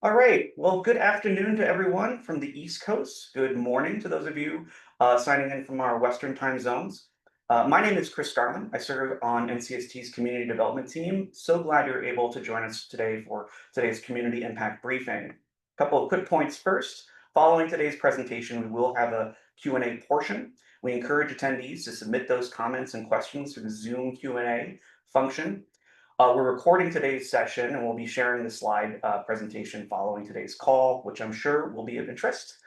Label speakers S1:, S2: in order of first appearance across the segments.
S1: All right. Well, good afternoon to everyone from the East Coast. Good morning to those of you signing in from our Western time zones. My name is Chris Garland. I serve on NCST's community development team. So glad you're able to join us today for today's community impact briefing. A couple of quick points first. Following today's presentation, we will have a Q&A portion. We encourage attendees to submit those comments and questions through the Zoom Q&A function. We're recording today's session and we'll be sharing the slide presentation following today's call, which I'm sure will be of interest.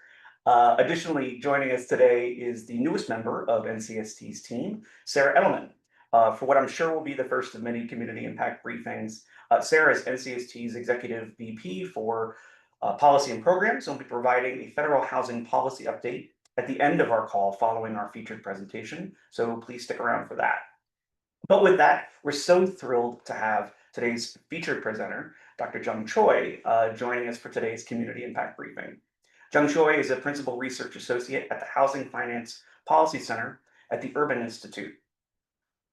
S1: Additionally, joining us today is the newest member of NCST's team, Sarah Edelman, for what I'm sure will be the first of many community impact briefings. Sarah is NCST's Executive VP for Policy and Programs and will be providing a federal housing policy update at the end of our call following our featured presentation. So please stick around for that. But with that, we're so thrilled to have today's featured presenter, Dr. Jung Choi, joining us for today's community impact briefing. Jung Choi is a principal research associate at the Housing Finance Policy Center at the Urban Institute.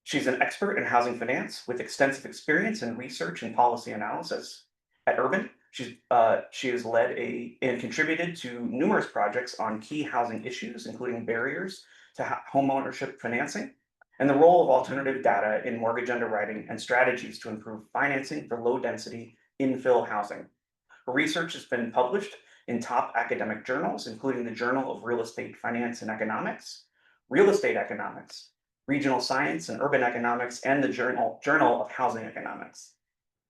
S1: She's an expert in housing finance with extensive experience in research and policy analysis. At Urban, she has led and contributed to numerous projects on key housing issues, including barriers to homeownership financing, and the role of alternative data in mortgage underwriting and strategies to improve financing for low-density infill housing. Her research has been published in top academic journals, including the Journal of Real Estate Finance and Economics, Real Estate Economics, Regional Science and Urban Economics, and the Journal of Housing Economics.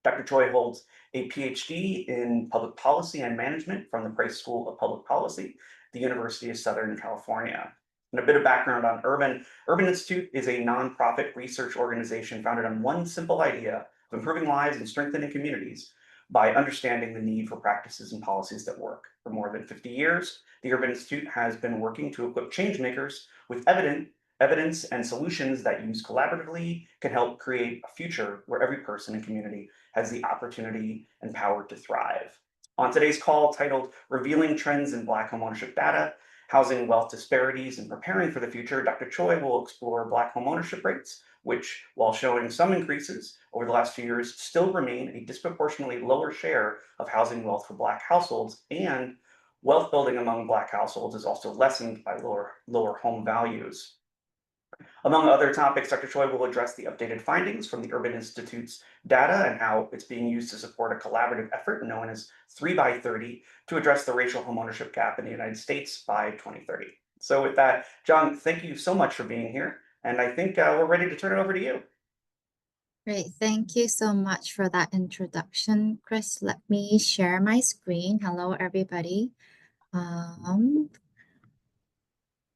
S1: Dr. Choi holds a PhD in Public Policy and Management from the Price School of Public Policy, the University of Southern California. And a bit of background on Urban. Urban Institute is a nonprofit research organization founded on one simple idea of improving lives and strengthening communities by understanding the need for practices and policies that work. For more than 50 years, the Urban Institute has been working to equip changemakers with evidence and solutions that used collaboratively can help create a future where every person and community has the opportunity and power to thrive. On today's call, titled Revealing Trends in Black Homeownership Data, Housing Wealth Disparities and Preparing for the Future, Dr. Choi will explore Black homeownership rates, which, while showing some increases over the last few years, still remain a disproportionately lower share of housing wealth for Black households, and wealth building among Black households is also lessened by lower home values. Among other topics, Dr. Choi will address the updated findings from the Urban Institute's data and how it's being used to support a collaborative effort known as 3x30 to address the racial homeownership gap in the United States by 2030. So with that, John, thank you so much for being here. And I think we're ready to turn it over to you.
S2: Great. Thank you so much for that introduction, Chris. Let me share my screen. Hello, everybody.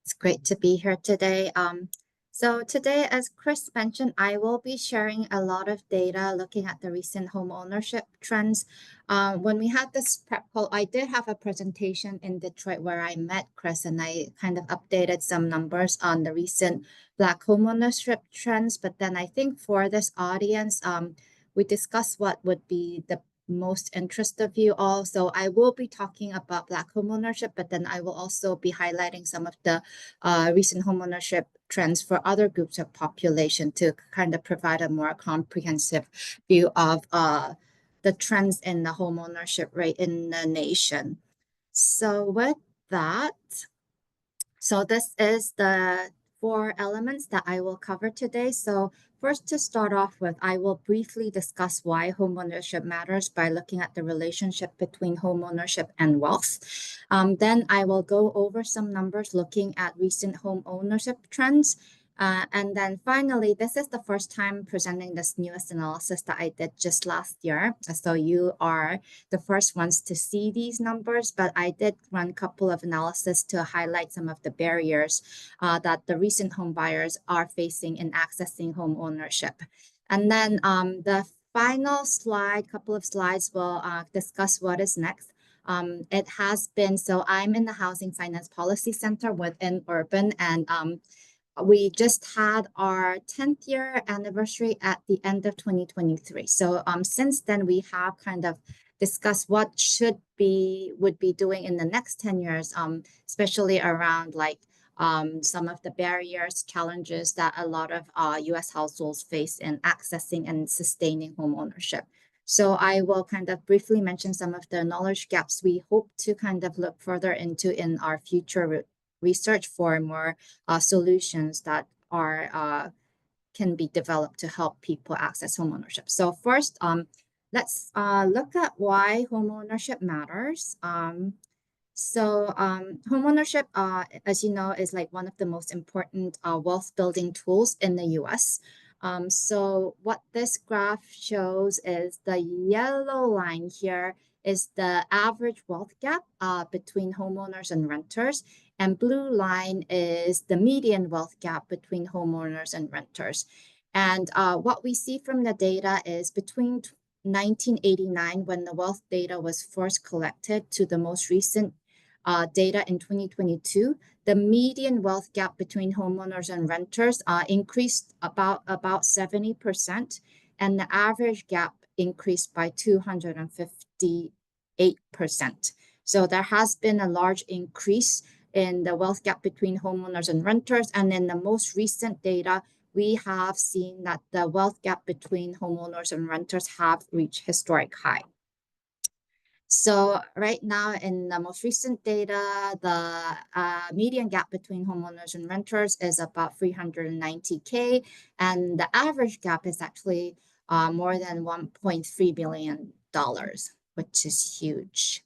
S2: It's great to be here today. So today, as Chris mentioned, I will be sharing a lot of data looking at the recent home ownership trends. When we had this prep call, I did have a presentation in Detroit where I met Chris and I kind of updated some numbers on the recent Black home ownership trends. But then I think for this audience, we discussed what would be the most interest of you all. So I will be talking about Black homeownership, but then I will also be highlighting some of the recent homeownership trends for other groups of population to kind of provide a more comprehensive view of the trends in the homeownership rate in the nation. So with that, so this is the 4 elements that I will cover today. So first, to start off with, I will briefly discuss why homeownership matters by looking at the relationship between homeownership and wealth. Then I will go over some numbers looking at recent home ownership trends. And then finally, this is the first time presenting this newest analysis that I did just last year. So you are the first ones to see these numbers, but I did run a couple of analysis to highlight some of the barriers that the recent home buyers are facing in accessing home ownership. And then the final slide, couple of slides will discuss what is next. It has been, so I'm in the Housing Finance Policy Center within Urban, and we just had our 10th year anniversary at the end of 2023. So since then, we have kind of discussed what would be doing in the next 10 years, especially around like some of the barriers, challenges that a lot of US households face in accessing and sustaining home ownership. So I will kind of briefly mention some of the knowledge gaps we hope to kind of look further into in our future research for more solutions that are can be developed to help people access homeownership. So first, let's look at why homeownership matters. Homeownership, as you know, is like one of the most important wealth building tools in the US. So what this graph shows is the yellow line here is the average wealth gap between homeowners and renters, and blue line is the median wealth gap between homeowners and renters. And what we see from the data is between 1989, when the wealth data was first collected, to the most recent data in 2022, the median wealth gap between homeowners and renters increased about 70%, and the average gap increased by 258%. So there has been a large increase in the wealth gap between homeowners and renters. And in the most recent data, we have seen that the wealth gap between homeowners and renters have reached historic high. So right now in the most recent data, the median gap between homeowners and renters is about 390K, and the average gap is actually more than $1.3 billion, which is huge.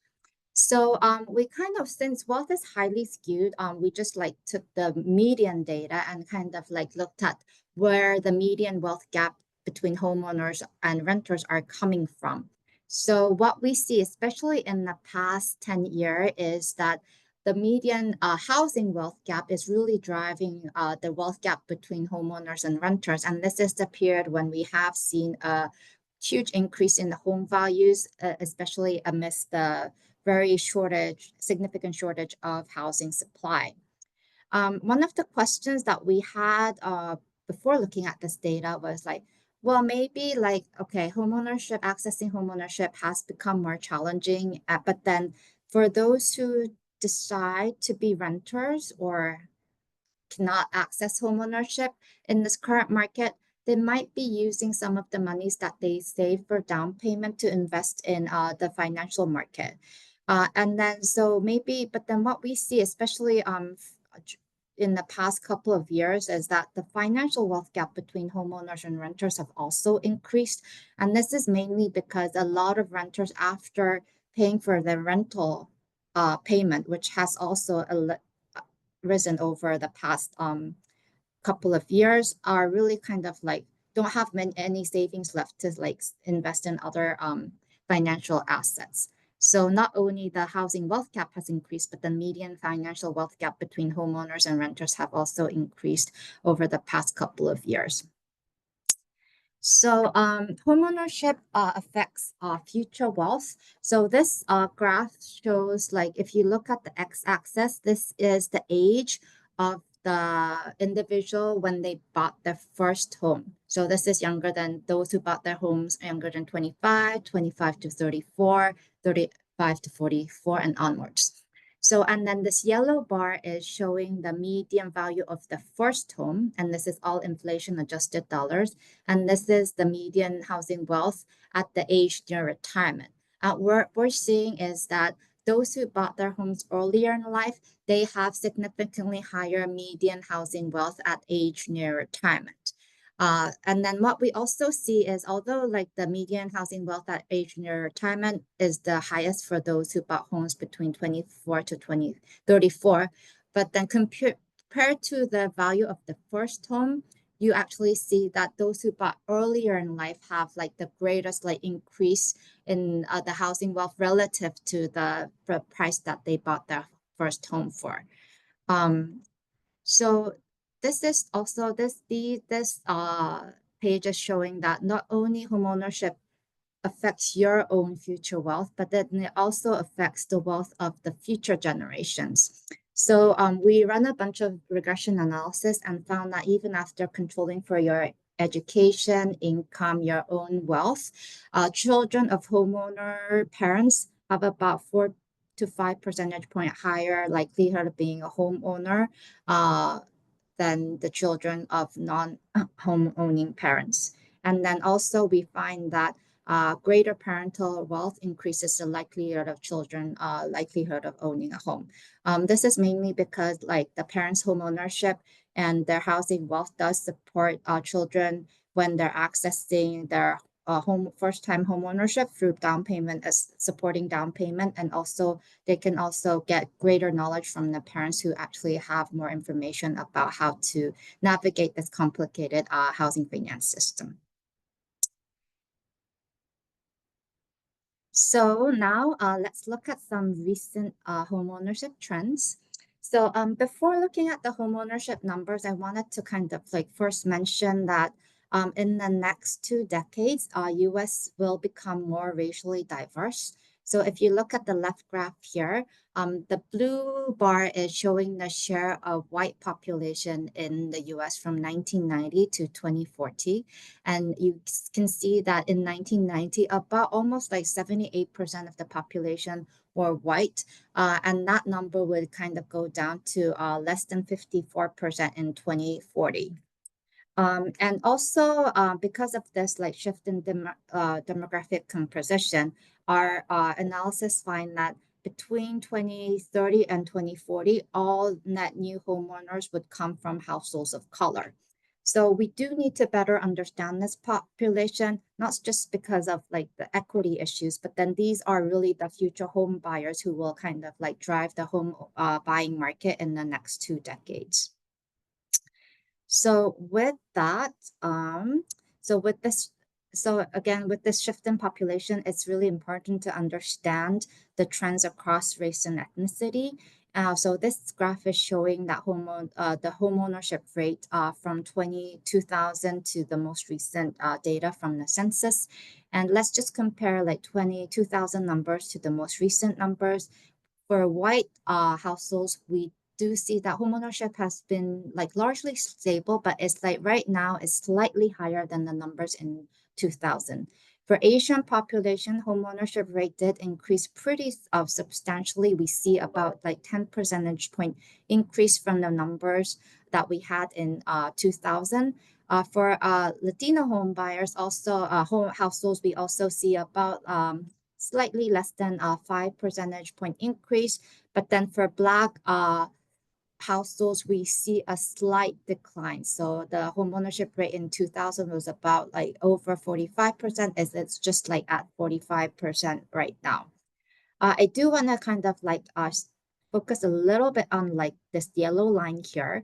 S2: So we kind of, since wealth is highly skewed, we just like took the median data and kind of like looked at where the median wealth gap between homeowners and renters are coming from. So what we see, especially in the past 10 years, is that the median housing wealth gap is really driving the wealth gap between homeowners and renters. And this is the period when we have seen a huge increase in the home values, especially amidst the very significant shortage of housing supply. One of the questions that we had before looking at this data was like, well, maybe like, okay, accessing homeownership has become more challenging, but then for those who decide to be renters or cannot access homeownership in this current market, they might be using some of the monies that they save for down payment to invest in the financial market. And then so maybe, but then what we see, especially in the past couple of years, is that the financial wealth gap between homeowners and renters have also increased. And this is mainly because a lot of renters, after paying for their rental payment, which has also risen over the past couple of years, are really kind of like don't have any savings left to like invest in other financial assets. So not only the housing wealth gap has increased, but the median financial wealth gap between homeowners and renters have also increased over the past couple of years. So homeownership affects future wealth. So this graph shows, like, if you look at the x-axis, this is the age of the individual when they bought their first home. So this is younger than those who bought their homes younger than 25, 25 to 34, 35 to 44, and onwards. So, and then this yellow bar is showing the median value of the first home, and this is all inflation adjusted dollars. And this is the median housing wealth at the age near retirement. What we're seeing is that those who bought their homes earlier in life, they have significantly higher median housing wealth at age near retirement. And then what we also see is, although like the median housing wealth at age near retirement is the highest for those who bought homes between 24 to 34, but then compared to the value of the first home, you actually see that those who bought earlier in life have like the greatest like increase in the housing wealth relative to the price that they bought their first home for. So this is also this page is showing that not only homeownership affects your own future wealth, but then it also affects the wealth of the future generations. So we ran a bunch of regression analysis and found that even after controlling for your education, income, your own wealth, children of homeowner parents have about 4 to 5 percentage point higher likelihood of being a homeowner than the children of non-home owning parents. And then also we find that greater parental wealth increases the likelihood of children likelihood of owning a home. This is mainly because like the parents' home ownership and their housing wealth does support children when they're accessing their first-time home ownership through down payment as supporting down payment, and also they can also get greater knowledge from the parents who actually have more information about how to navigate this complicated housing finance system. So now let's look at some recent homeownership trends. So before looking at the homeownership numbers, I wanted to kind of like first mention that in the next 2 decades, US will become more racially diverse. So if you look at the left graph here, the blue bar is showing the share of white population in the US from 1990 to 2040. And you can see that in 1990, about almost like 78% of the population were white. And that number would kind of go down to less than 54% in 2040. And also because of this like shift in demographic composition, our analysis find that between 2030 and 2040, all net new homeowners would come from households of color. So we do need to better understand this population, not just because of like the equity issues, but then these are really the future home buyers who will kind of like drive the home buying market in the next 2 decades. So with that, so with this, so again, with this shift in population, it's really important to understand the trends across race and ethnicity. So this graph is showing that the home ownership rate from 2000 to the most recent data from the census. And let's just compare like 2000 numbers to the most recent numbers. For white households, we do see that homeownership has been like largely stable, but it's like right now it's slightly higher than the numbers in 2000. For Asian population, homeownership rate did increase pretty substantially. We see about like 10 percentage point increase from the numbers that we had in 2000. For Latino home buyers, also home households, we also see about slightly less than a 5 percentage point increase. But then for Black households, we see a slight decline. So the home ownership rate in 2000 was about like over 45%. It's just like at 45% right now. I do want to kind of like focus a little bit on like this yellow line here,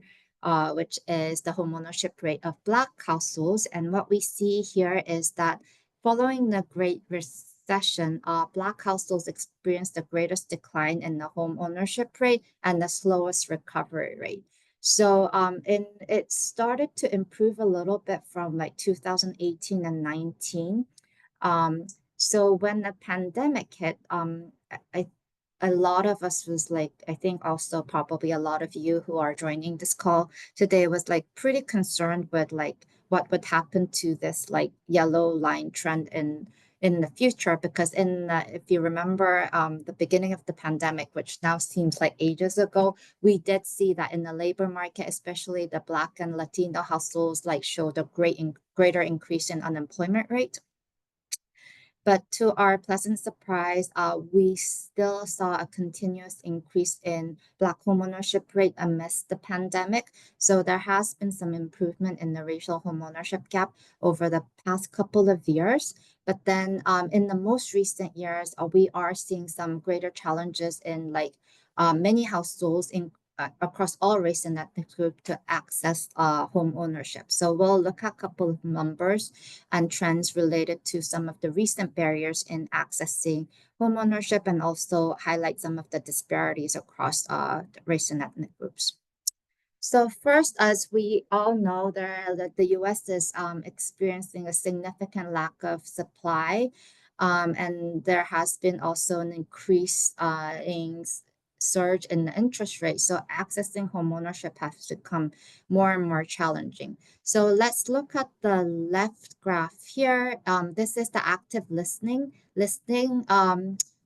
S2: which is the homeownership rate of Black households. And what we see here is that following the Great Recession, Black households experienced the greatest decline in the home ownership rate and the slowest recovery rate. So it started to improve a little bit from like 2018 and 19. So when the pandemic hit, a lot of us was like, I think also probably a lot of you who are joining this call today was like pretty concerned with like what would happen to this like yellow line trend in the future, because if you remember the beginning of the pandemic, which now seems like ages ago, we did see that in the labor market, especially the Black and Latino households like showed a greater increase in unemployment rate. But to our pleasant surprise, we still saw a continuous increase in Black homeownership rate amidst the pandemic. So there has been some improvement in the racial homeownership gap over the past couple of years. But then in the most recent years, we are seeing some greater challenges in like many households across all race and ethnic group to access home ownership. So we'll look at a couple of numbers and trends related to some of the recent barriers in accessing home ownership, and also highlight some of the disparities across race and ethnic groups. So first, as we all know, the US is experiencing a significant lack of supply, and there has been also an increase in surge in the interest rate. So accessing homeownership has become more and more challenging. So let's look at the left graph here. This is the active listing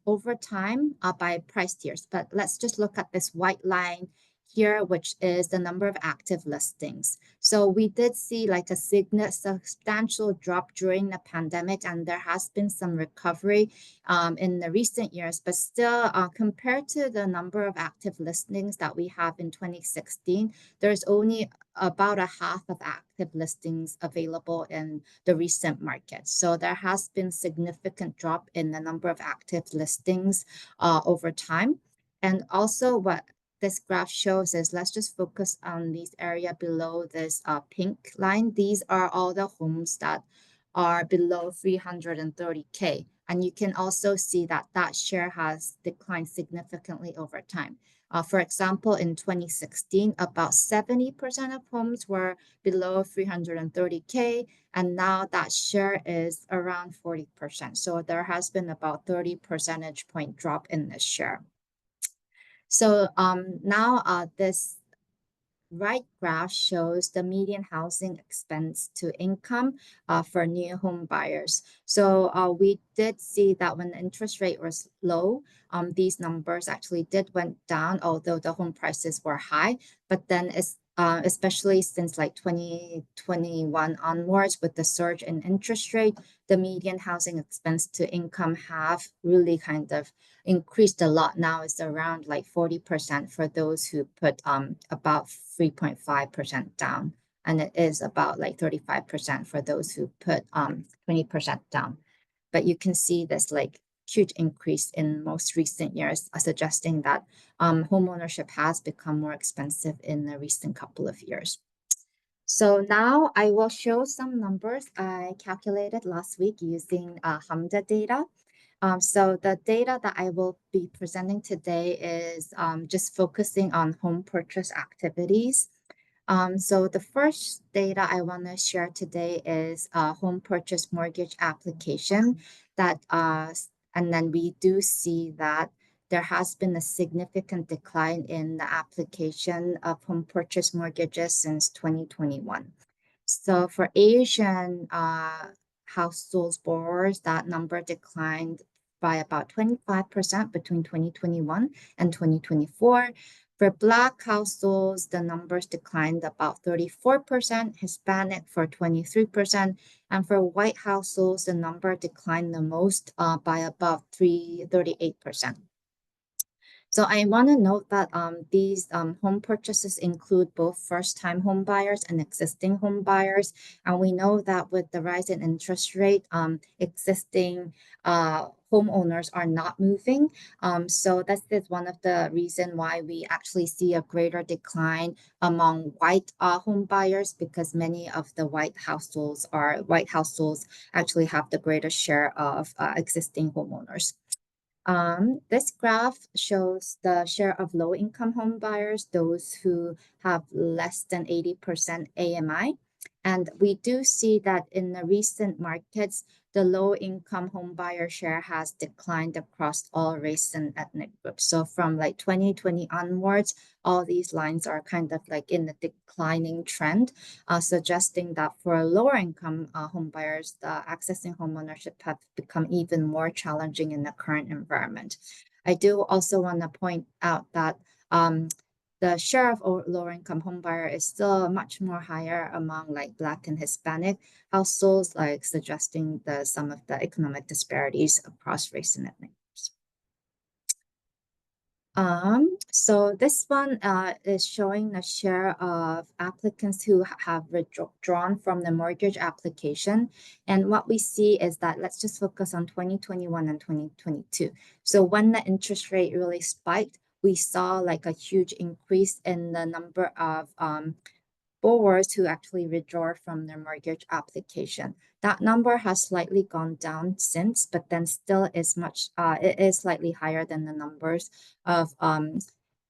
S2: over time by price tiers. But let's just look at this white line here, which is the number of active listings. So we did see like a substantial drop during the pandemic, and there has been some recovery in the recent years, but still compared to the number of active listings that we have in 2016, there's only about a half of active listings available in the recent market. So there has been significant drop in the number of active listings over time. And also what this graph shows is, let's just focus on these area below this pink line. These are all the homes that are below 330K. And you can also see that that share has declined significantly over time. For example, in 2016, about 70% of homes were below 330K, and now that share is around 40%. So there has been about 30 percentage point drop in this share. So now this right graph shows the median housing expense to income for new home buyers. So we did see that when the interest rate was low, these numbers actually did went down, although the home prices were high. But then especially since like 2021 onwards, with the surge in interest rate, the median housing expense to income have really kind of increased a lot. Now it's around like 40% for those who put about 3.5% down, and it is about like 35% for those who put 20% down. But you can see this like huge increase in most recent years, suggesting that home ownership has become more expensive in the recent couple of years. So now I will show some numbers I calculated last week using HMDA data. So the data that I will be presenting today is just focusing on home purchase activities. So the first data I want to share today is home purchase mortgage application and then we do see that there has been a significant decline in the application of home purchase mortgages since 2021. So for Asian households borrowers, that number declined by about 25% between 2021 and 2024. For Black households, the numbers declined about 34%, Hispanic for 23%, and for white households, the number declined the most by about 38%. So I want to note that these home purchases include both first-time home buyers and existing home buyers. And we know that with the rise in interest rate, existing homeowners are not moving. So that is one of the reasons why we actually see a greater decline among white home buyers, because many of the white households actually have the greatest share of existing homeowners. This graph shows the share of low-income home buyers, those who have less than 80% AMI. And we do see that in the recent markets, the low-income home buyer share has declined across all race and ethnic groups. So from like 2020 onwards, all these lines are kind of like in the declining trend, suggesting that for lower income home buyers, the accessing home ownership have become even more challenging in the current environment. I do also want to point out that the share of lower income home buyer is still much more higher among like Black and Hispanic households, like suggesting some of the economic disparities across race and ethnic groups. So this one is showing the share of applicants who have withdrawn from the mortgage application. And what we see is that, let's just focus on 2021 and 2022. So when the interest rate really spiked, we saw like a huge increase in the number of borrowers who actually withdraw from their mortgage application. That number has slightly gone down since, but then still is it is slightly higher than the numbers of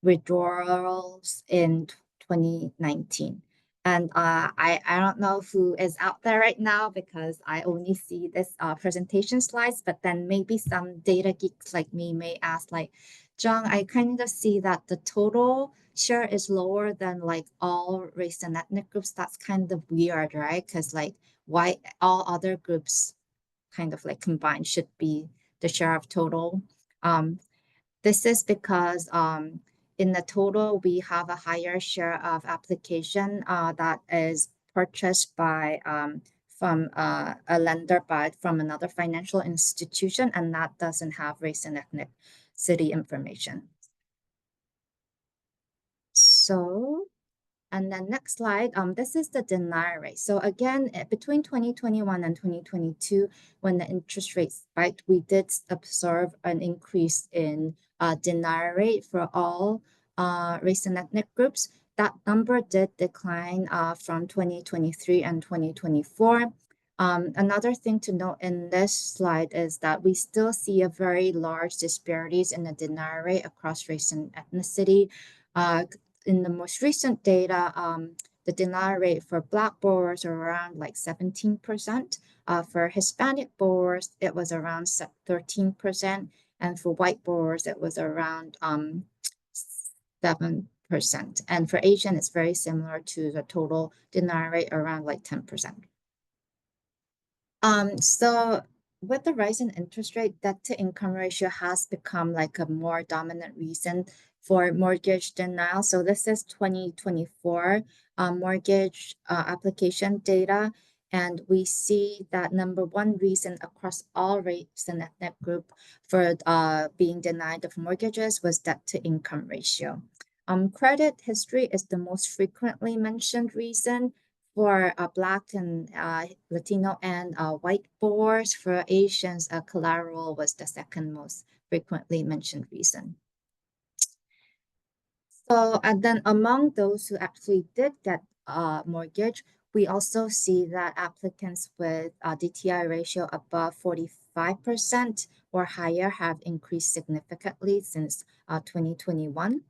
S2: withdrawals in 2019. And I don't know who is out there right now, because I only see this presentation slides, but then maybe some data geeks like me may ask like, Jung, I kind of see that the total share is lower than like all race and ethnic groups. That's kind of weird, right? Because like why all other groups kind of like combined should be the share of total. This is because in the total, we have a higher share of application that is purchased by from a lender, but from another financial institution, and that doesn't have race and ethnicity information. So, and then next slide, this is the denial rate. So again, between 2021 and 2022, when the interest rate spiked, we did observe an increase in denial rate for all race and ethnic groups. That number did decline from 2023 and 2024. Another thing to note in this slide is that we still see a very large disparities in the denial rate across race and ethnicity. In the most recent data, the denial rate for Black borrowers are around like 17%. For Hispanic borrowers, it was around 13%. And for white borrowers, it was around 7%. And for Asian, it's very similar to the total denial rate around like 10%. So with the rise in interest rate, debt to income ratio has become like a more dominant reason for mortgage denial. So this is 2024 mortgage application data. And we see that number one reason across all race and ethnic group for being denied of mortgages was debt to income ratio. Credit history is the most frequently mentioned reason for Black and Latino and white borrowers. For Asians, collateral was the second most frequently mentioned reason. So, and then among those who actually did get a mortgage, we also see that applicants with a DTI ratio above 45% or higher have increased significantly since 2021.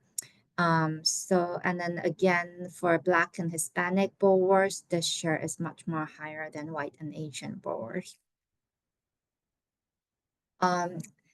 S2: So, and then again, for Black and Hispanic borrowers, the share is much more higher than white and Asian borrowers.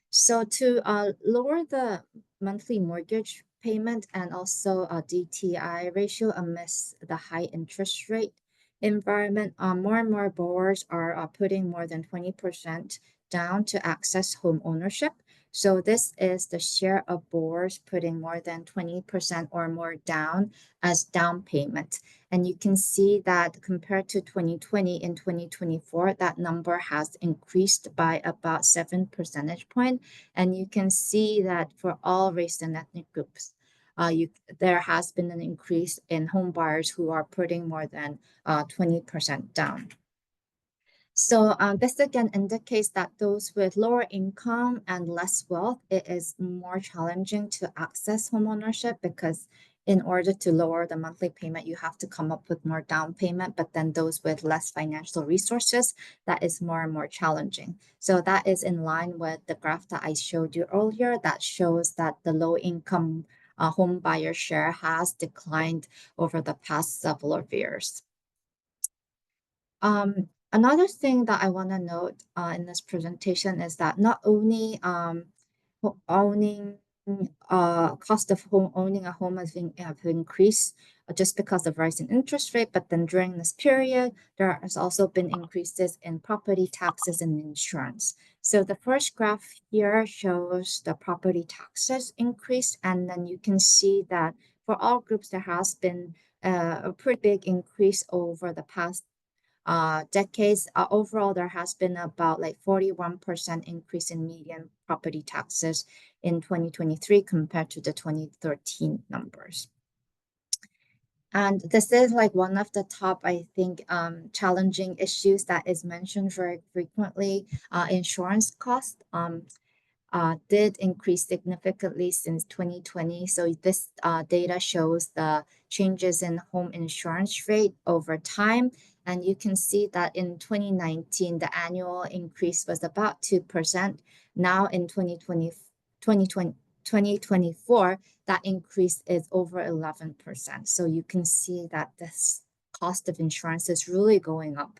S2: So to lower the monthly mortgage payment and also a DTI ratio amidst the high interest rate environment, more and more borrowers are putting more than 20% down to access home ownership. So this is the share of borrowers putting more than 20% or more down as down payment. And you can see that compared to 2020 and 2024, that number has increased by about 7 percentage points. And you can see that for all race and ethnic groups, there has been an increase in home buyers who are putting more than 20% down. So this again indicates that those with lower income and less wealth, it is more challenging to access homeownership because in order to lower the monthly payment, you have to come up with more down payment. But then those with less financial resources, that is more and more challenging. So that is in line with the graph that I showed you earlier that shows that the low income home buyer share has declined over the past several of years. Another thing that I want to note in this presentation is that not only cost of owning a home have increased just because of rising interest rate, but then during this period, there has also been increases in property taxes and insurance. So the first graph here shows the property taxes increase, and then you can see that for all groups, there has been a pretty big increase over the past decades. Overall, there has been about like 41% increase in median property taxes in 2023 compared to the 2013 numbers. And this is like one of the top, I think, challenging issues that is mentioned very frequently. Insurance costs did increase significantly since 2020. So this data shows the changes in home insurance rate over time. And you can see that in 2019, the annual increase was about 2%. Now in 2024, that increase is over 11%. So you can see that this cost of insurance is really going up.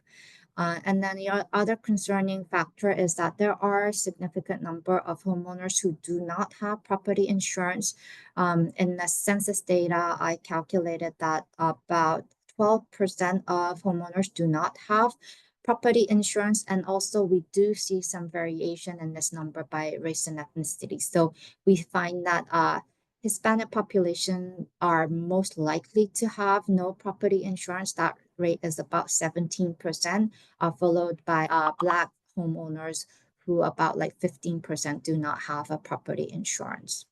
S2: And then the other concerning factor is that there are a significant number of homeowners who do not have property insurance. In the census data, I calculated that about 12% of homeowners do not have property insurance. And also we do see some variation in this number by race and ethnicity. So we find that Hispanic population are most likely to have no property insurance. That rate is about 17%, followed by Black homeowners who about like 15% do not have a property insurance.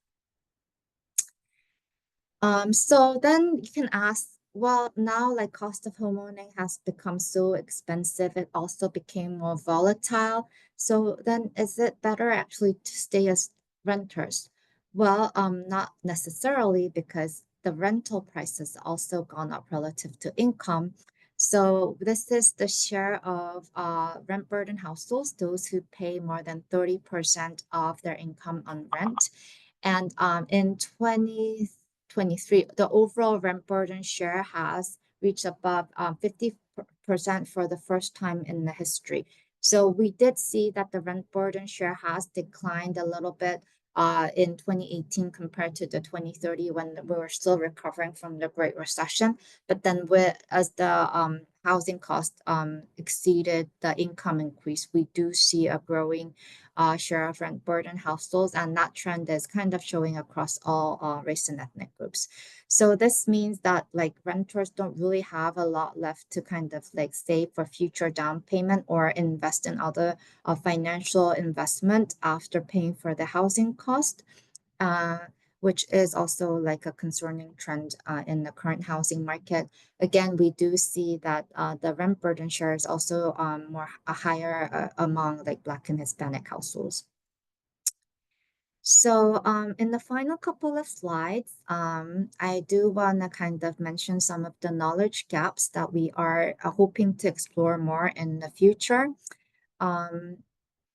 S2: So then you can ask, well, now like cost of homeowning has become so expensive, it also became more volatile. So then is it better actually to stay as renters? Well, not necessarily, because the rental prices also gone up relative to income. So this is the share of rent burden households, those who pay more than 30% of their income on rent. And in 2023, the overall rent burden share has reached above 50% for the first time in the history. So we did see that the rent burden share has declined a little bit in 2018 compared to the 2030, when we were still recovering from the Great Recession. But then as the housing cost exceeded the income increase, we do see a growing share of rent burden households, and that trend is kind of showing across all race and ethnic groups. So this means that like renters don't really have a lot left to kind of like save for future down payment or invest in other financial investment after paying for the housing cost, uh, which is also like a concerning trend in the current housing market. Again, we do see that the rent burden share is also more higher among like Black and Hispanic households. So in the final couple of slides, I do want to kind of mention some of the knowledge gaps that we are hoping to explore more in the future. Um,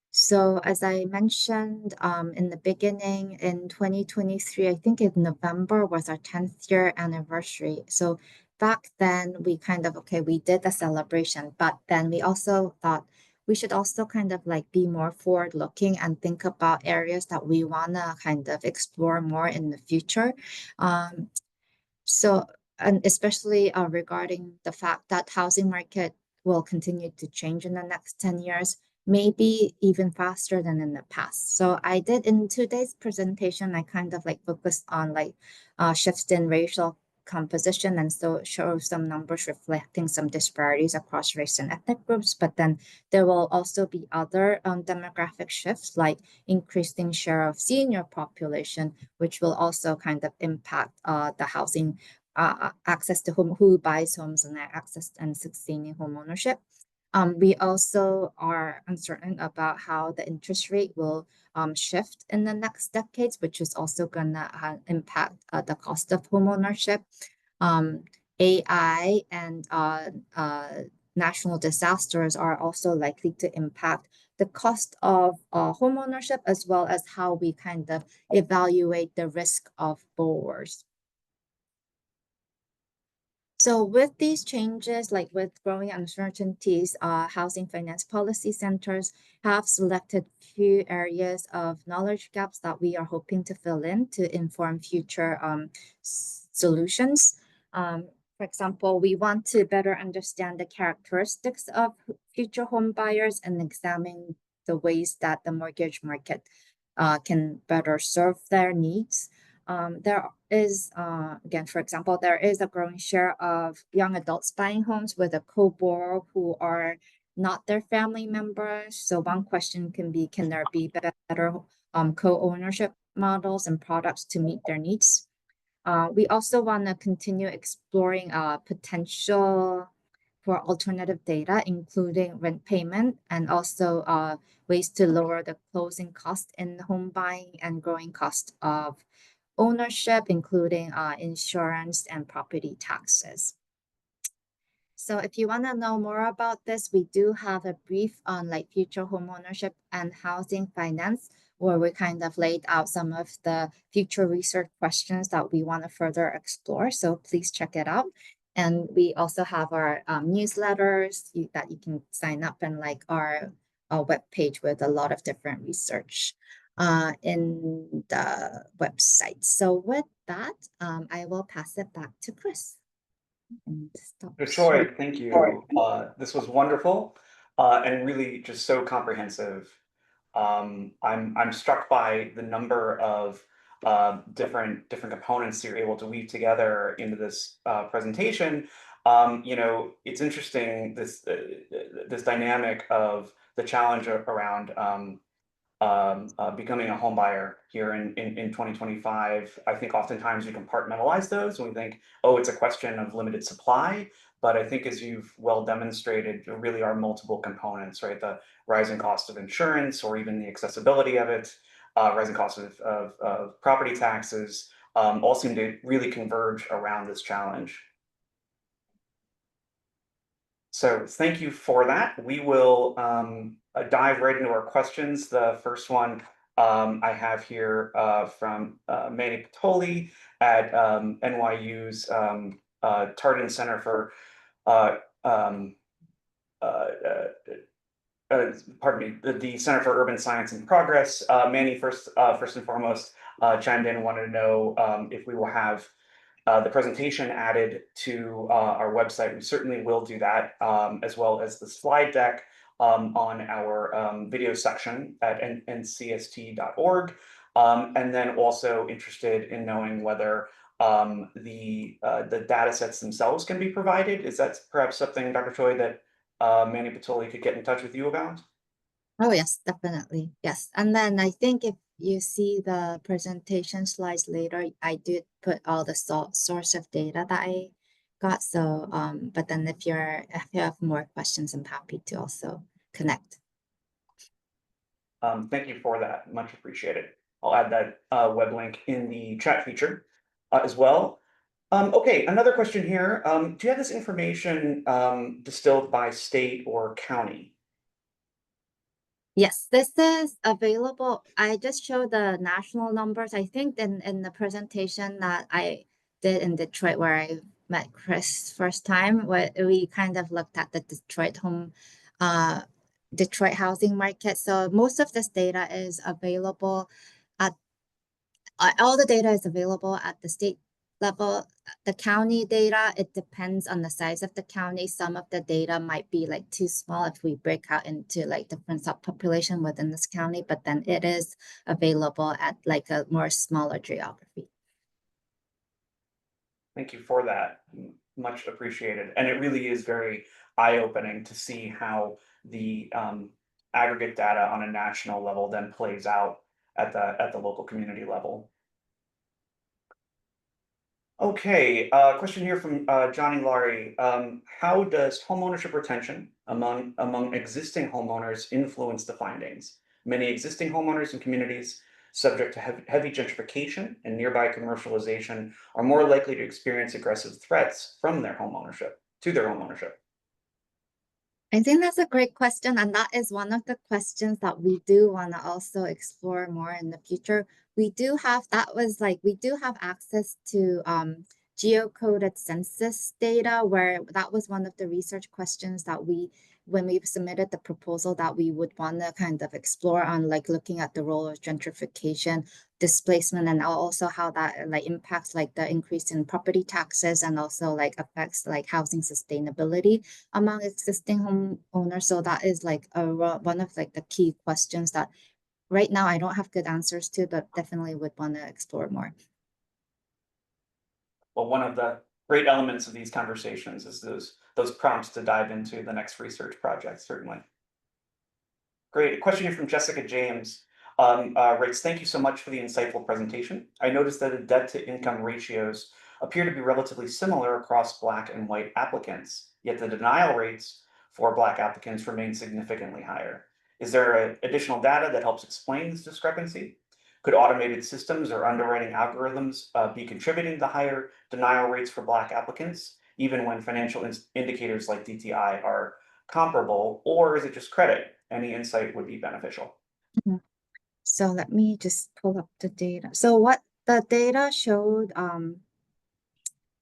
S2: so as I mentioned in the beginning, in 2023, I think in November was our 10th year anniversary. So back then we kind of, okay, we did a celebration, but then we also thought we should also kind of like be more forward looking and think about areas that we want to kind of explore more in the future. Um, so, and especially regarding the fact that housing market will continue to change in the next 10 years, maybe even faster than in the past. So I did in today's presentation, I kind of like focused on like shifts in racial composition, and so show some numbers reflecting some disparities across race and ethnic groups. But then there will also be other demographic shifts, like increasing share of senior population, which will also kind of impact the housing access to home, who buys homes, and their access and sustaining home ownership. We also are uncertain about how the interest rate will shift in the next decades, which is also going to impact the cost of home ownership. AI and natural disasters are also likely to impact the cost of home ownership, as well as how we kind of evaluate the risk of borrowers. So with these changes, like with growing uncertainties, housing finance policy centers have selected few areas of knowledge gaps that we are hoping to fill in to inform future solutions. For example, we want to better understand the characteristics of future home buyers and examine the ways that the mortgage market can better serve their needs. There is, again, for example, there is a growing share of young adults buying homes with a co-borrower who are not their family members. So one question can be, can there be better co-ownership models and products to meet their needs? We also want to continue exploring potential for alternative data, including rent payment, and also ways to lower the closing cost in home buying and growing cost of ownership, including insurance and property taxes. So if you want to know more about this, we do have a brief on like future home ownership and housing finance, where we kind of laid out some of the future research questions that we want to further explore. So please check it out. And we also have our newsletters that you can sign up, and like our web page with a lot of different research in the website. So with that, I will pass it back to Chris. And stop
S1: So
S2: sharing.
S1: Choi, thank you. This was wonderful and really just so comprehensive. I'm struck by the number of different components that you're able to weave together into this presentation. It's interesting, this dynamic of the challenge around becoming a home buyer here in 2025. I think oftentimes we compartmentalize those and we think, oh, it's a question of limited supply. But I think, as you've well demonstrated, there really are multiple components, right? The rising cost of insurance, or even the accessibility of it, rising cost of property taxes, all seem to really converge around this challenge. So thank you for that. We will dive right into our questions. The first one I have here from Manny Patoli at NYU's Tartan Center for uh, um, uh, pardon me, the Center for Urban Science and Progress. Manny, first and foremost, chimed in and wanted to know if we will have the presentation added to our website. We certainly will do that, as well as the slide deck on our video section at ncst.org. And then also interested in knowing whether the data sets themselves can be provided. Is that perhaps something, Dr. Choi, that Manny Patoli could get in touch with you about?
S2: Oh, yes, definitely. Yes. And then I think if you see the presentation slides later, I did put all the source of data that I got. So, but then if you have more questions, I'm happy to also connect.
S1: Thank you for that. Much appreciated. I'll add that web link in the chat feature as well. Okay, another question here. Do you have this information distilled by state or county?
S2: Yes, this is available. I just showed the national numbers. I think in the presentation that I did in Detroit, where I met Chris first time, where we kind of looked at the Detroit housing market. So most of this data is available at all the data is available at the state level. The county data, it depends on the size of the county. Some of the data might be like too small if we break out into like different subpopulation within this county, but then it is available at like a more smaller geography.
S1: Thank you for that. Much appreciated. And it really is very eye-opening to see how the aggregate data on a national level then plays out at the local community level. Okay, question here from Johnny Laurie. How does homeownership retention among existing homeowners influence the findings? Many existing homeowners in communities subject to heavy gentrification and nearby commercialization are more likely to experience aggressive threats from their homeownership to their homeownership.
S2: I think that's a great question, and that is one of the questions that we do want to also explore more in the future. We do have access to geocoded census data, where that was one of the research questions that when we submitted the proposal, that we would want to kind of explore on, like looking at the role of gentrification, displacement, and also how that like impacts like the increase in property taxes, and also like affects like housing sustainability among existing homeowners. So that is like one of like the key questions that right now I don't have good answers to, but definitely would want to explore more.
S1: Well, one of the great elements of these conversations is those prompts to dive into the next research project, certainly. Great. A question here from Jessica James. Writes, thank you so much for the insightful presentation. I noticed that the debt to income ratios appear to be relatively similar across Black and white applicants, yet the denial rates for Black applicants remain significantly higher. Is there additional data that helps explain this discrepancy? Could automated systems or underwriting algorithms be contributing to higher denial rates for Black applicants, even when financial indicators like DTI are comparable, or is it just credit? Any insight would be beneficial.
S2: Mhm. So let me just pull up the data. So what the data showed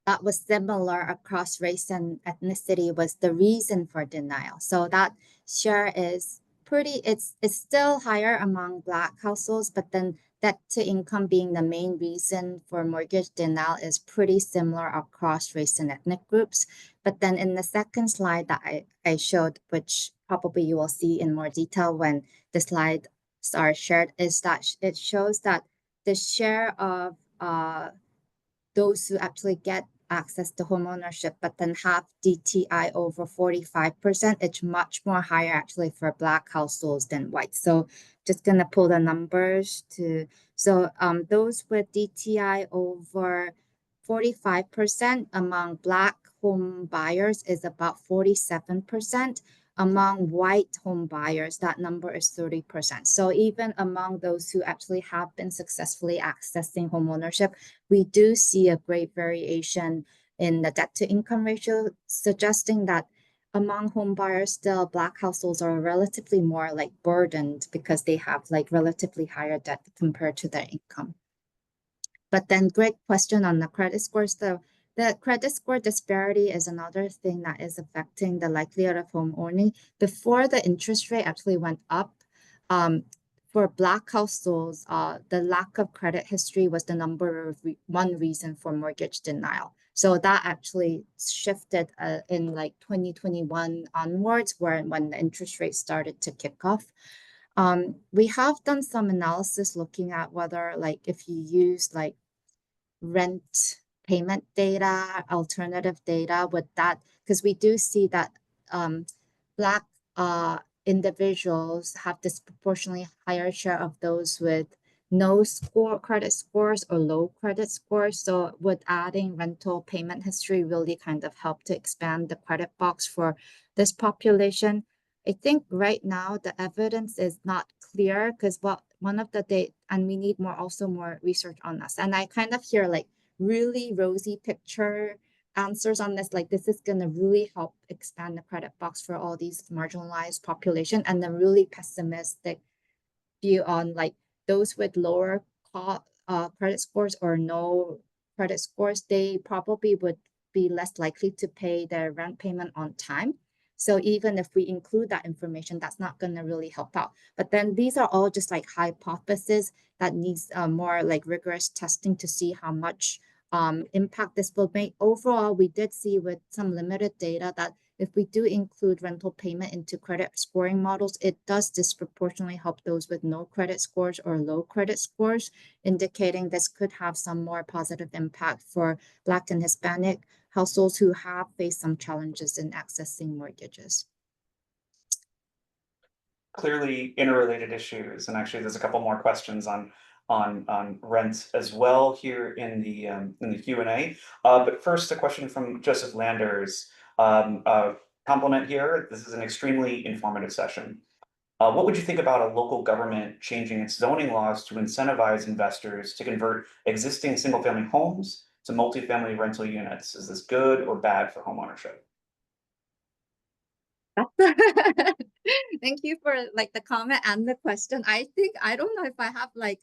S2: that was similar across race and ethnicity was the reason for denial. So that share is it's still higher among Black households, but then debt to income being the main reason for mortgage denial is pretty similar across race and ethnic groups. But then in the second slide that I showed, which probably you will see in more detail when the slides are shared, is that it shows that the share of those who actually get access to homeownership, but then have DTI over 45%, it's much more higher actually for Black households than white. So just gonna pull the numbers to, so those with DTI over 45% among Black home buyers is about 47%. Among white home buyers, that number is 30%. So even among those who actually have been successfully accessing homeownership, we do see a great variation in the debt to income ratio, suggesting that among home buyers, still Black households are relatively more like burdened because they have like relatively higher debt compared to their income. But then great question on the credit scores. The credit score disparity is another thing that is affecting the likelihood of home owning. Before the interest rate actually went up, for Black households, the lack of credit history was the number one reason for mortgage denial. So that actually shifted in like 2021 onwards, when the interest rate started to kick off. We have done some analysis looking at whether like if you use like rent payment data, alternative data with that, because we do see that Black individuals have disproportionately higher share of those with no credit scores or low credit scores. So would adding rental payment history really kind of help to expand the credit box for this population? I think right now the evidence is not clear because one of the data, and we need more research on this. And I kind of hear like really rosy picture answers on this, like this is going to really help expand the credit box for all these marginalized population, and then really pessimistic view on like those with lower credit scores or no credit scores, they probably would be less likely to pay their rent payment on time. So even if we include that information, that's not going to really help out. But then these are all just like hypotheses that needs more like rigorous testing to see how much impact this will make. Overall, we did see with some limited data that if we do include rental payment into credit scoring models, it does disproportionately help those with no credit scores or low credit scores, indicating this could have some more positive impact for Black and Hispanic households who have faced some challenges in accessing mortgages.
S1: Clearly interrelated issues, and actually there's a couple more questions on rent as well here in the Q&A. But first, a question from Joseph Landers. Compliment here. This is an extremely informative session. What would you think about a local government changing its zoning laws to incentivize investors to convert existing single-family homes to multifamily rental units? Is this good or bad for homeownership?
S2: Thank you for like the comment and the question. I think I don't know if I have like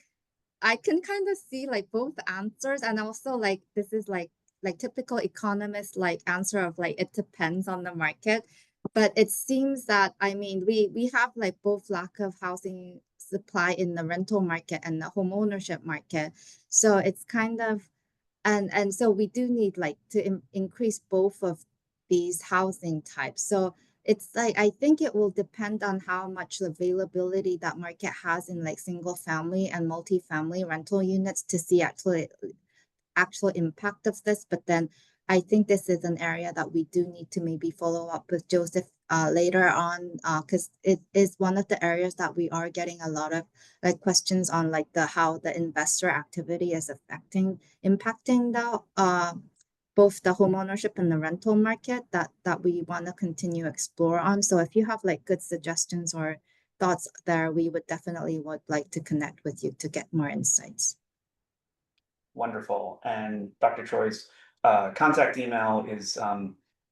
S2: I can kind of see like both answers, and also like this is like typical economist like answer of like it depends on the market. But it seems that I mean we have like both lack of housing supply in the rental market and the home ownership market. So it's kind of and so we do need like to increase both of these housing types. So it's like I think it will depend on how much availability that market has in like single family and multi-family rental units to see actual impact of this. But then I think this is an area that we do need to maybe follow up with Joseph later on, because it is one of the areas that we are getting a lot of like questions on, like the how the investor activity is impacting the both the home ownership and the rental market that we want to continue explore on. So if you have like good suggestions or thoughts there, we would definitely would like to connect with you to get more insights.
S1: Wonderful. And Dr. Choi's contact email is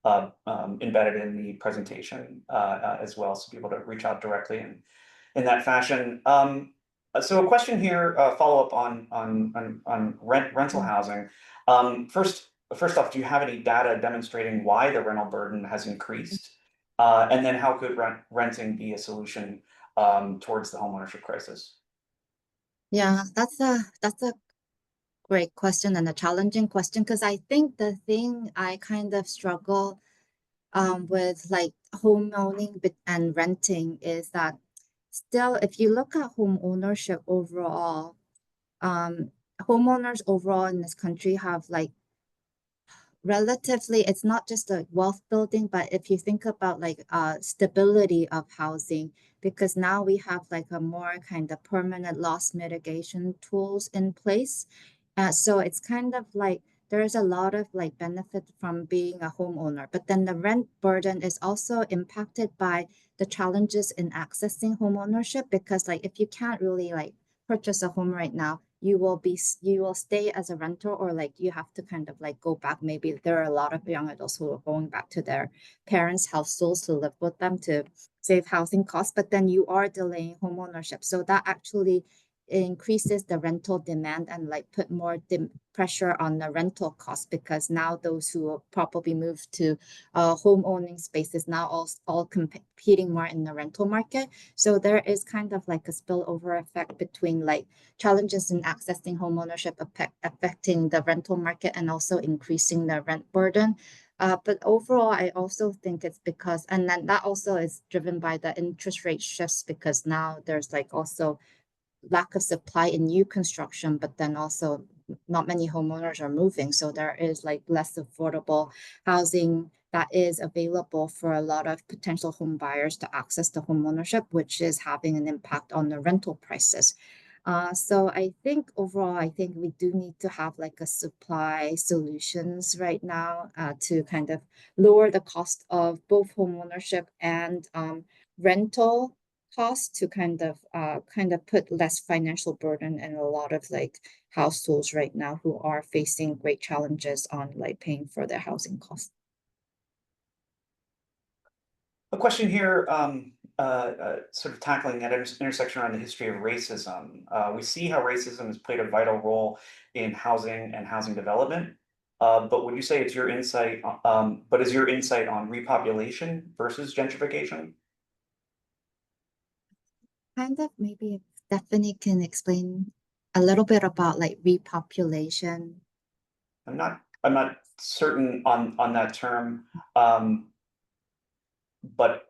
S1: embedded in the presentation as well, so people to reach out directly in that fashion. So a question here, follow up on rental housing. First off, do you have any data demonstrating why the rental burden has increased? And then how could renting be a solution towards the homeownership crisis?
S2: Yeah, that's a great question and a challenging question, because I think the thing I kind of struggle with like home owning and renting is that still, if you look at home ownership overall, homeowners overall in this country have like relatively, it's not just a wealth building, but if you think about like stability of housing, because now we have like a more kind of permanent loss mitigation tools in place. So it's kind of like there's a lot of like benefit from being a homeowner, but then the rent burden is also impacted by the challenges in accessing homeownership, because like if you can't really like purchase a home right now, you will stay as a renter, or like you have to kind of like go back. Maybe there are a lot of young adults who are going back to their parents' households to live with them to save housing costs, but then you are delaying homeownership. So that actually increases the rental demand and like put more pressure on the rental cost, because now those who will probably move to home owning spaces now all competing more in the rental market. So there is kind of like a spillover effect between like challenges in accessing homeownership affecting the rental market and also increasing the rent burden. But overall, I also think it's because, and then that also is driven by the interest rate shifts, because now there's like also lack of supply in new construction, but then also not many homeowners are moving. So there is like less affordable housing that is available for a lot of potential home buyers to access the homeownership, which is having an impact on the rental prices. So I think overall, I think we do need to have like a supply solutions right now to kind of lower the cost of both homeownership and rental costs, to kind of put less financial burden in a lot of like households right now who are facing great challenges on like paying for their housing costs.
S1: A question here, sort of tackling that intersection around the history of racism. We see how racism has played a vital role in housing and housing development. But would you say it's your insight, but is your insight on repopulation versus gentrification?
S2: Kind of maybe if Stephanie can explain a little bit about like repopulation.
S1: I'm not certain on that term, um, but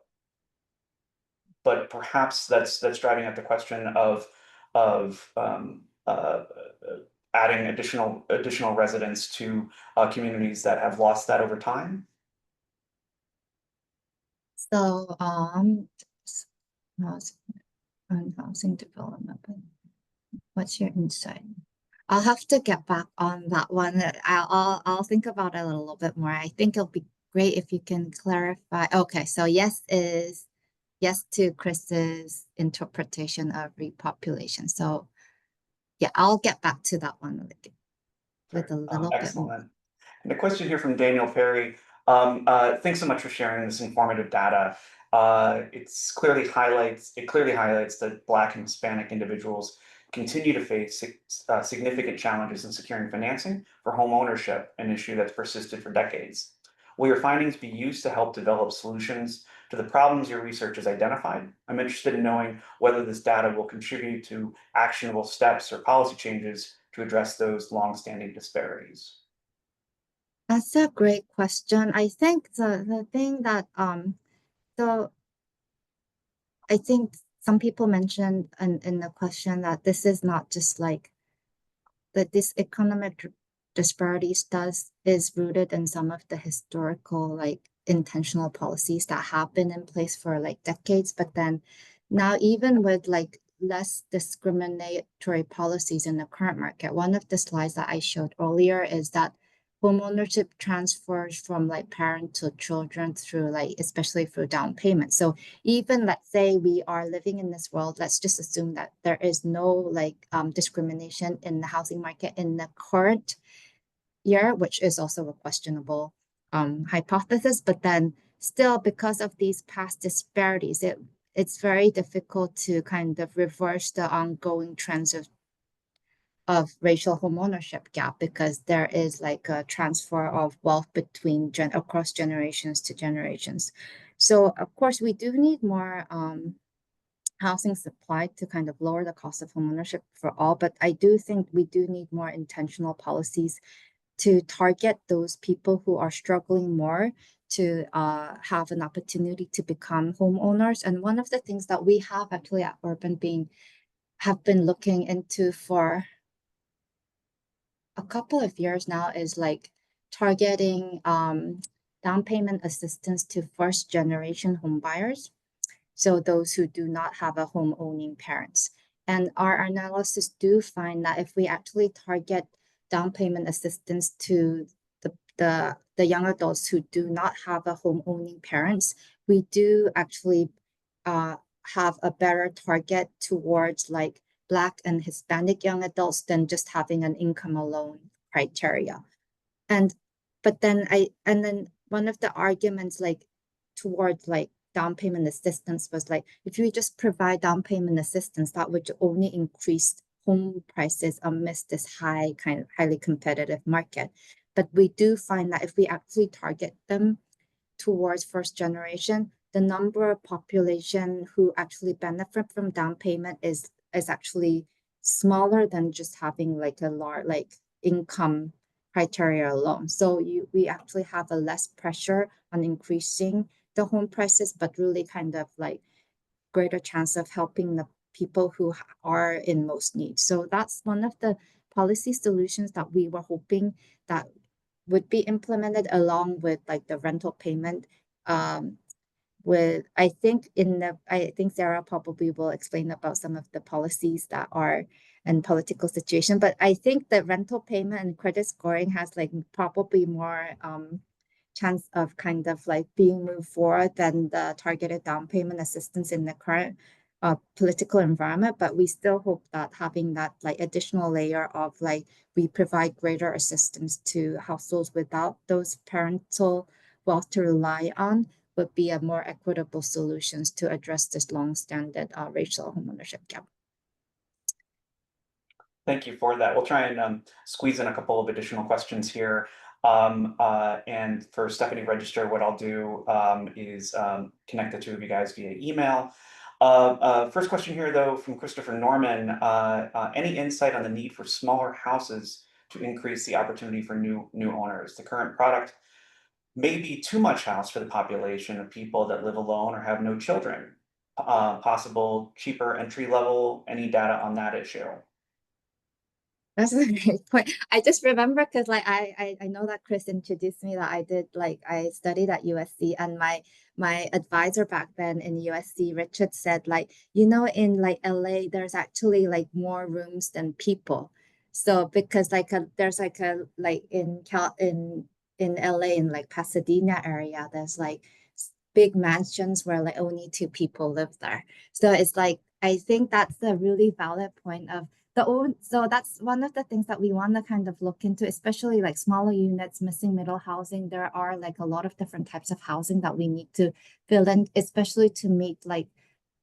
S1: perhaps that's driving at the question of adding additional residents to communities that have lost that over time.
S2: So housing, on housing development, what's your insight? I'll have to get back on that one. I'll think about it a little bit more. I think it'll be great if you can clarify. Okay, so yes is yes to Chris's interpretation of repopulation. So yeah, I'll get back to that one with a little bit more.
S1: Excellent. And a question here from Daniel Perry. Thanks so much for sharing this informative data. It clearly highlights that Black and Hispanic individuals continue to face significant challenges in securing financing for home ownership, an issue that's persisted for decades. Will your findings be used to help develop solutions to the problems your research has identified? I'm interested in knowing whether this data will contribute to actionable steps or policy changes to address those longstanding disparities.
S2: That's a great question. I think the thing that so I think some people mentioned in the question that this is not just like that this economic disparities does is rooted in some of the historical like intentional policies that have been in place for like decades, but then now even with like less discriminatory policies in the current market, one of the slides that I showed earlier is that homeownership transfers from like parent to children through like especially through down payment. So even let's say we are living in this world, let's just assume that there is no like discrimination in the housing market in the current year, which is also a questionable hypothesis, but then still because of these past disparities, it's very difficult to kind of reverse the ongoing trends of racial homeownership gap, because there is like a transfer of wealth between across generations to generations. So of course we do need more housing supply to kind of lower the cost of homeownership for all, but I do think we do need more intentional policies to target those people who are struggling more to have an opportunity to become homeowners. And one of the things that we have actually at Urban Being have been looking into for a couple of years now is like targeting down payment assistance to first generation home buyers. So those who do not have a home owning parents. And our analysis do find that if we actually target down payment assistance to the young adults who do not have a home owning parents, we do actually have a better target towards like Black and Hispanic young adults than just having an income alone criteria. And and then one of the arguments like towards like down payment assistance was like if you just provide down payment assistance, that would only increase home prices amidst this highly competitive market. But we do find that if we actually target them towards first generation, the number of population who actually benefit from down payment is actually smaller than just having like a large like income criteria alone. So we actually have a less pressure on increasing the home prices, but really kind of like greater chance of helping the people who are in most need. So that's one of the policy solutions that we were hoping that would be implemented along with like the rental payment. With I think Sarah probably will explain about some of the policies that are and political situation, but I think the rental payment and credit scoring has like probably more chance of kind of like being moved forward than the targeted down payment assistance in the current political environment. But we still hope that having that like additional layer of like we provide greater assistance to households without those parental wealth to rely on would be a more equitable solutions to address this long-standing racial homeownership gap.
S1: Thank you for that. We'll try and squeeze in a couple of additional questions here. And for Stephanie Register, what I'll do is connect the two of you guys via email. First question here, though, from Christopher Norman. Any insight on the need for smaller houses to increase the opportunity for new owners? The current product may be too much house for the population of people that live alone or have no children. Possible cheaper entry level, any data on that issue?
S2: That's a great point. I just remember because like I know that Chris introduced me that I studied at USC, and my advisor back then in USC, Richard, said like, you know, in like LA there's actually like more rooms than people. So because like there's like a like in LA in like Pasadena area, there's like big mansions where like only two people live there. So it's like I think that's a really valid point of so that's one of the things that we want to kind of look into, especially like smaller units, missing middle housing. There are like a lot of different types of housing that we need to fill in, especially to meet like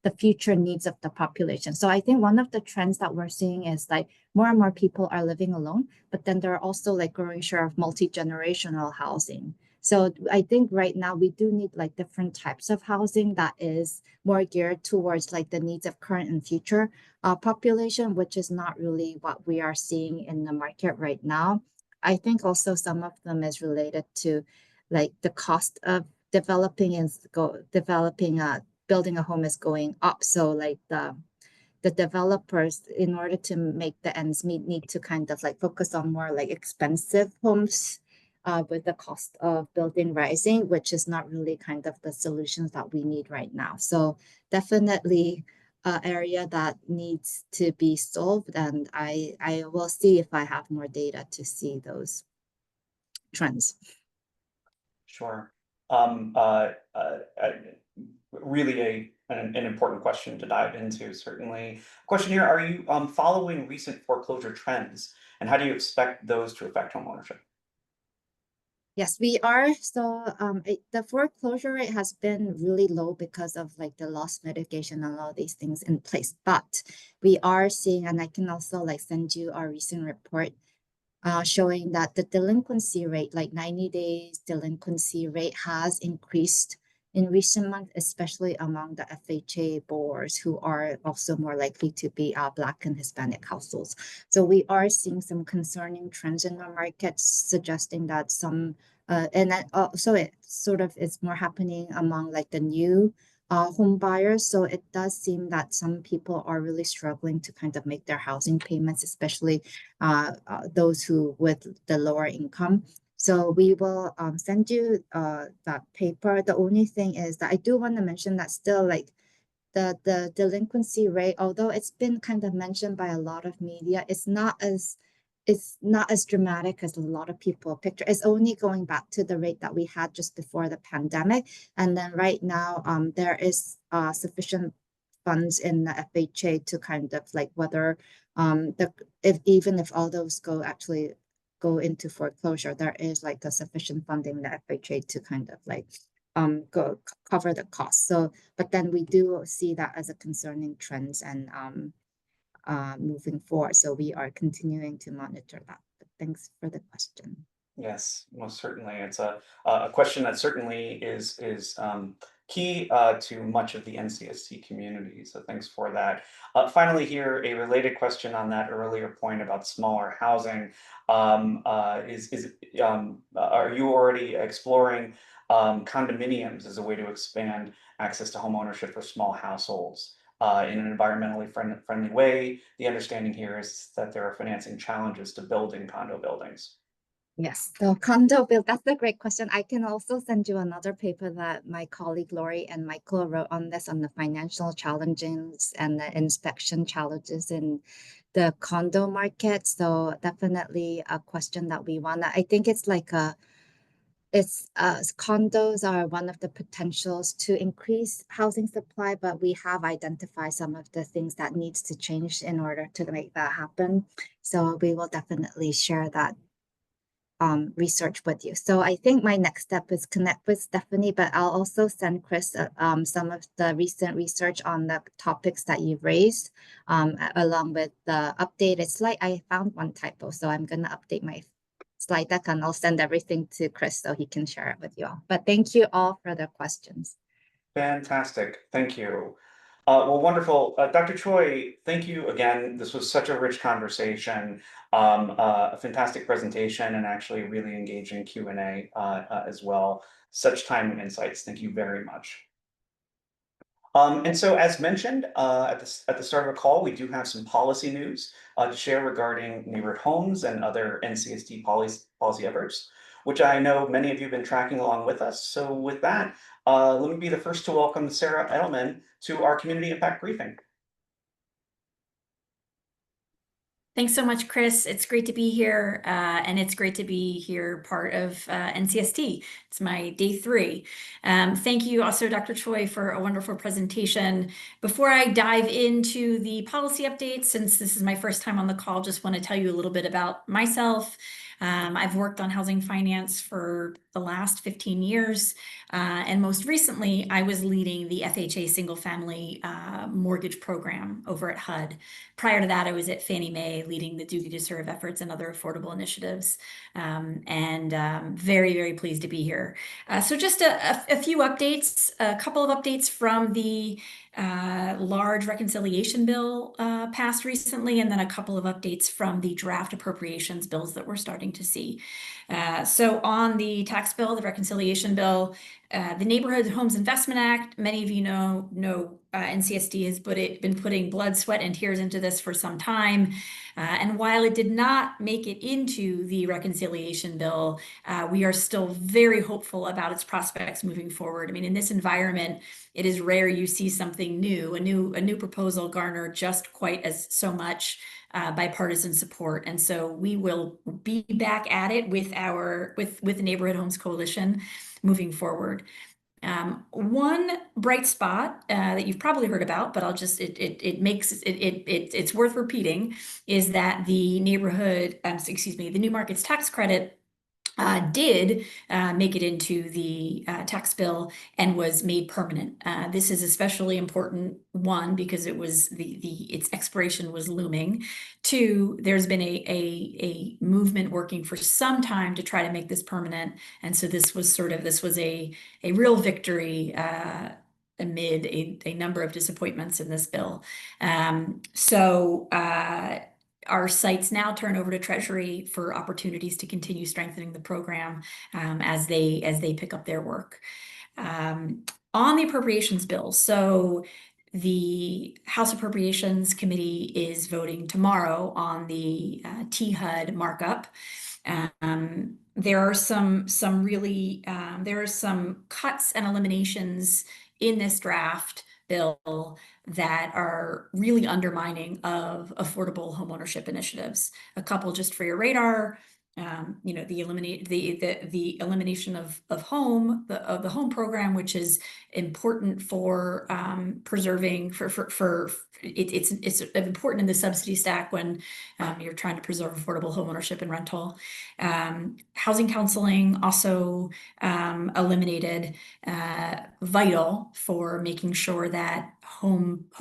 S2: the future needs of the population. So I think one of the trends that we're seeing is like more and more people are living alone, but then there are also like growing share of multi-generational housing. So I think right now we do need like different types of housing that is more geared towards like the needs of current and future population, which is not really what we are seeing in the market right now. I think also some of them is related to like the cost of developing building a home is going up. So like the developers, in order to make the ends meet, need to kind of like focus on more like expensive homes with the cost of building rising, which is not really kind of the solutions that we need right now. So definitely an area that needs to be solved. And I will see if I have more data to see those trends.
S1: Sure. Really an important question to dive into, certainly. Question here, are you following recent foreclosure trends, and how do you expect those to affect homeownership?
S2: Yes, we are. So the foreclosure rate has been really low because of like the loss mitigation and all these things in place. But we are seeing, and I can also like send you our recent report showing that the delinquency rate, like 90 days delinquency rate, has increased in recent months, especially among the FHA borrowers who are also more likely to be Black and Hispanic households. So we are seeing some concerning trends in the market, suggesting that so it sort of is more happening among like the new home buyers. So it does seem that some people are really struggling to kind of make their housing payments, especially those who with the lower income. So we will send you that paper. The only thing is that I do want to mention that still like the delinquency rate, although it's been kind of mentioned by a lot of media, it's not as dramatic as a lot of people picture. It's only going back to the rate that we had just before the pandemic. And then right now, there is sufficient funds in the FHA to kind of like whether if even if all those go into foreclosure, there is like a sufficient funding in the FHA to kind of like go cover the cost. So, but then we do see that as a concerning trend and moving forward. So we are continuing to monitor that. But thanks for the question.
S1: Yes, most certainly. It's a question that certainly is key to much of the NCST community. So thanks for that. Finally, here a related question on that earlier point about smaller housing. Are you already exploring condominiums as a way to expand access to homeownership for small households? In an environmentally friendly way. The understanding here is that there are financing challenges to building condo buildings.
S2: Yes, the condo bill, that's a great question. I can also send you another paper that my colleague Lori and Michael wrote on this on the financial challenges and the inspection challenges in the condo market. So definitely a question that we want. I think it's like it's condos are one of the potentials to increase housing supply, but we have identified some of the things that needs to change in order to make that happen. So we will definitely share that research with you. So I think my next step is connect with Stephanie, but I'll also send Chris some of the recent research on the topics that you've raised, along with the updated slide. I found one typo, so I'm going to update my slide deck and I'll send everything to Chris so he can share it with you all. But thank you all for the questions.
S1: Fantastic. Thank you. Well, wonderful. Dr. Choi, thank you again. This was such a rich conversation, a fantastic presentation, and actually really engaging Q&A as well. Such time and insights. Thank you very much. And so, as mentioned at the start of the call, we do have some policy news to share regarding neighborhood homes and other NCST policy efforts, which I know many of you have been tracking along with us. So, with that, let me be the first to welcome Sarah Edelman to our community impact briefing.
S3: Thanks so much, Chris. It's great to be here, and it's great to be here part of NCST. It's my day 3. Thank you also, Dr. Choi, for a wonderful presentation. Before I dive into the policy updates, since this is my first time on the call, just want to tell you a little bit about myself. I've worked on housing finance for the last 15 years, and most recently, I was leading the FHA single-family mortgage program over at HUD. Prior to that, I was at Fannie Mae leading the duty to serve efforts and other affordable initiatives, and very, very pleased to be here. So just a few updates, a couple of updates from the large reconciliation bill passed recently, and then a couple of updates from the draft appropriations bills that we're starting to see. So on the tax bill, the reconciliation bill, the Neighborhood Homes Investment Act, many of you know NCSD has been putting blood, sweat, and tears into this for some time. And while it did not make it into the reconciliation bill, we are still very hopeful about its prospects moving forward. I mean, in this environment, it is rare you see something new, a new proposal garner just quite as so much bipartisan support. And so we will be back at it with the Neighborhood Homes Coalition moving forward. One bright spot that you've probably heard about, but it's worth repeating, is that the the new markets tax credit did make it into the tax bill and was made permanent. This is especially important, one, because its expiration was looming. 2, there's been a movement working for some time to try to make this permanent, and so this was a real victory amid a number of disappointments in this bill. Our sights now turn over to Treasury for opportunities to continue strengthening the program as they pick up their work. on the appropriations bill, so the House Appropriations Committee is voting tomorrow on the THUD markup. There are some cuts and eliminations in this draft bill that are really undermining of affordable homeownership initiatives. A couple just for your radar. The elimination of the home program, which is important for preserving it's important in the subsidy stack when you're trying to preserve affordable homeownership and rental. Housing counseling also eliminated, vital for making sure that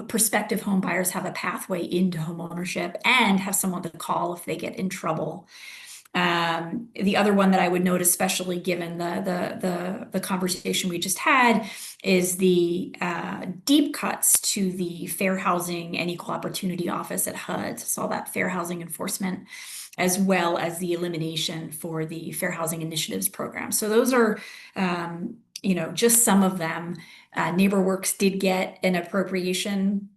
S3: prospective home buyers have a pathway into homeownership and have someone to call if they get in trouble. The other one that I would note, especially given the conversation we just had, is the deep cuts to the Fair Housing and Equal Opportunity Office at HUD. So all that fair housing enforcement, as well as the elimination for the Fair Housing Initiatives program. So those are, just some of them. NeighborWorks did get an appropriation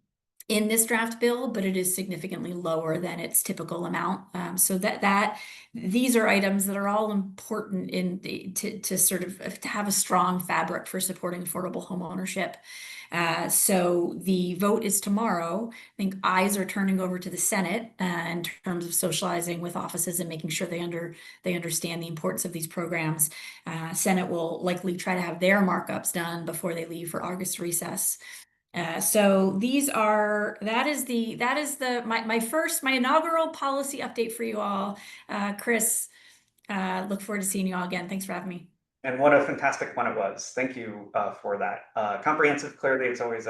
S3: in this draft bill, but it is significantly lower than its typical amount. So these are items that are all important to have a strong fabric for supporting affordable homeownership. So the vote is tomorrow. I think eyes are turning over to the Senate in terms of socializing with offices and making sure they understand the importance of these programs. Senate will likely try to have their markups done before they leave for August recess. So that is my inaugural policy update for you all. Chris, look forward to seeing you all again. Thanks for having me.
S1: And what a fantastic one it was. Thank you for that. Comprehensive, clearly, it's always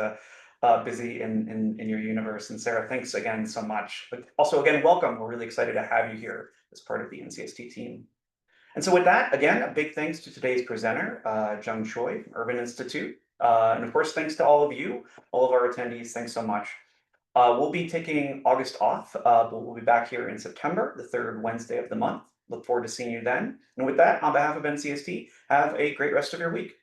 S1: busy in your universe. And Sarah, thanks again so much. But also, again, welcome. We're really excited to have you here as part of the NCST team. And so with that, again, a big thanks to today's presenter, Jung Choi from Urban Institute. And of course, thanks to all of you, all of our attendees. Thanks so much. We'll be taking August off, but we'll be back here in September, the third Wednesday of the month. Look forward to seeing you then. And with that, on behalf of NCST, have a great rest of your week.